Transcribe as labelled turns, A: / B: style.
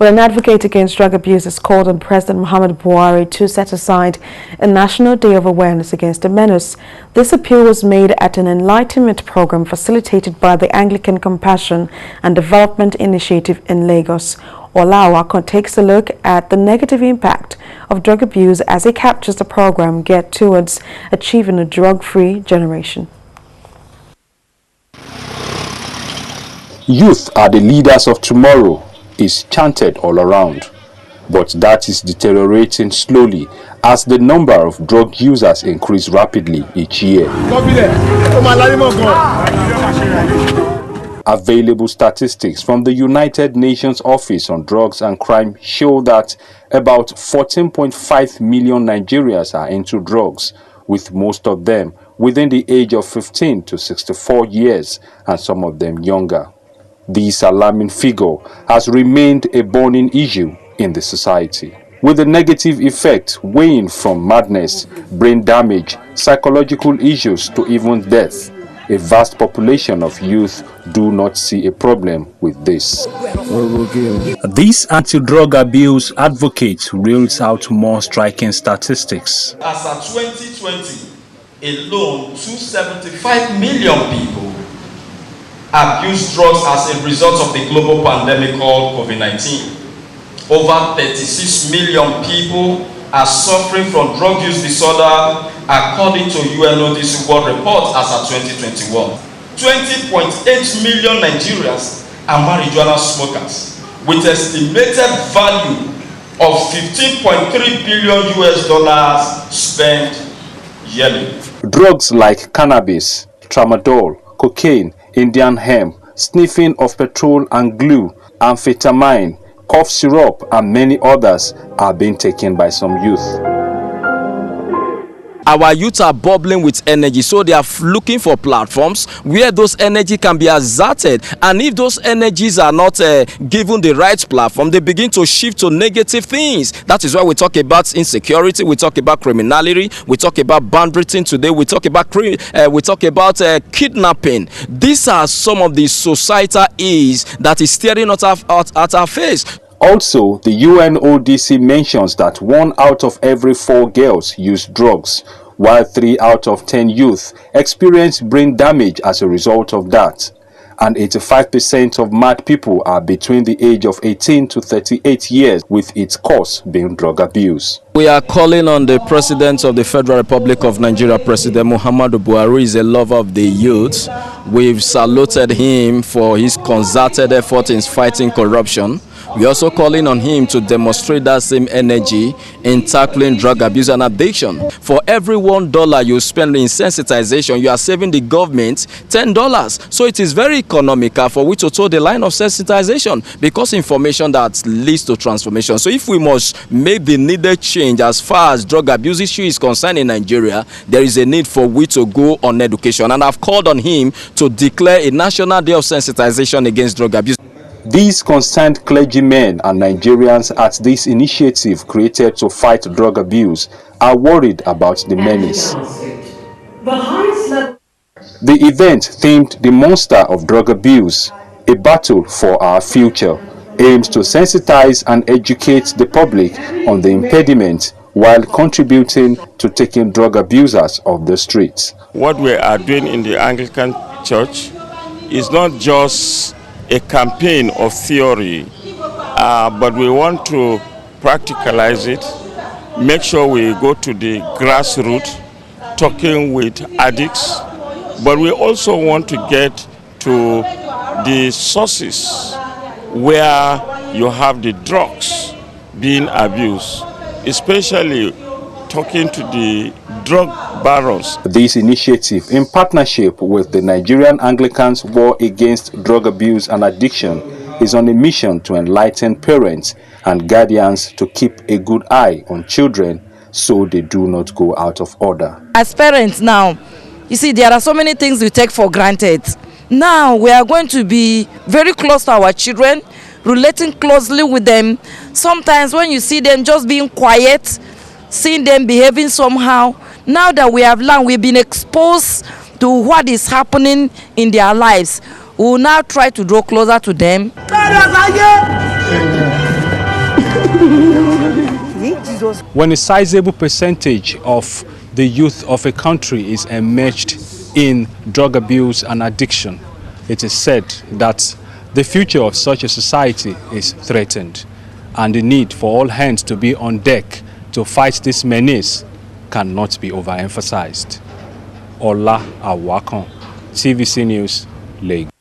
A: Well, an advocate against drug abuse has called on President Muhammadu Buhari to set aside a National Day of Awareness against the menace. This appeal was made at an enlightenment program facilitated by the Anglican Compassion and Development Initiative in Lagos. Olawa takes a look at the negative impact of drug abuse as he captures the program geared towards achieving a drug-free generation.
B: Youth are the leaders of tomorrow is chanted all around, but that is deteriorating slowly as the number of drug users increase rapidly each year. Available statistics from the United Nations Office on Drugs and Crime show that about 14.5 million Nigerians are into drugs, with most of them within the age of 15 to 64 years and some of them younger. This alarming figure has remained a burning issue in the society, with the negative effect weighing from madness, brain damage, psychological issues to even death. A vast population of youth do not see a problem with this. This anti-drug abuse advocate reels out more striking statistics.
C: As of 2020, alone, 275 million people abuse drugs as a result of the global pandemic called COVID-19. Over 36 million people are suffering from drug use disorder according to UNODC World Report as of 2021. 20.8 million Nigerians are marijuana smokers with estimated value of $15.3 billion spent yearly.
B: Drugs like cannabis, tramadol, cocaine, Indian hemp, sniffing of petrol and glue, amphetamine, cough syrup, and many others are being taken by some youth.
D: Our youth are bubbling with energy, so they are looking for platforms where those energy can be exerted, and if those energies are not given the right platform, they begin to shift to negative things. That is why we talk about insecurity, we talk about criminality, we talk about bandwidthing today, we talk about kidnapping. These are some of the societal ills that is staring at our face.
B: Also, the UNODC mentions that 1 out of every 4 girls use drugs, while 3 out of 10 youth experience brain damage as a result of that. And 85% of mad people are between the age of 18 to 38 years, with its cause being drug abuse.
D: We are calling on the President of the Federal Republic of Nigeria, President Muhammadu Buhari, who is a lover of the youth. We've saluted him for his concerted effort in fighting corruption. We're also calling on him to demonstrate that same energy in tackling drug abuse and addiction. For every $1 you spend in sensitization, you are saving the government $10. So it is very economical for we to toe the line of sensitization, because information that leads to transformation. So if we must make the needed change as far as drug abuse issue is concerned in Nigeria, there is a need for we to go on education. And I've called on him to declare a National Day of Sensitization against drug abuse.
B: These concerned clergymen and Nigerians at this initiative created to fight drug abuse are worried about the menace. The event, themed The Monster of Drug Abuse, a battle for our future, aims to sensitize and educate the public on the impediment while contributing to taking drug abusers off the streets.
E: What we are doing in the Anglican Church is not just a campaign of theory, but we want to practicalize it, make sure we go to the grassroots, talking with addicts, but we also want to get to the sources where you have the drugs being abused, especially talking to the drug barons.
B: This initiative, in partnership with the Nigerian Anglicans War Against Drug Abuse and Addiction, is on a mission to enlighten parents and guardians to keep a good eye on children so they do not go out of order.
F: As parents now, you see, there are so many things we take for granted. Now we are going to be very close to our children, relating closely with them. Sometimes when you see them just being quiet, seeing them behaving somehow, now that we have learned, we've been exposed to what is happening in their lives, we will now try to draw closer to them.
B: When a sizable percentage of the youth of a country is immersed in drug abuse and addiction, it is said that the future of such a society is threatened, and the need for all hands to be on deck to fight this menace cannot be overemphasized. Ola Awakon, TVC News, Lagos.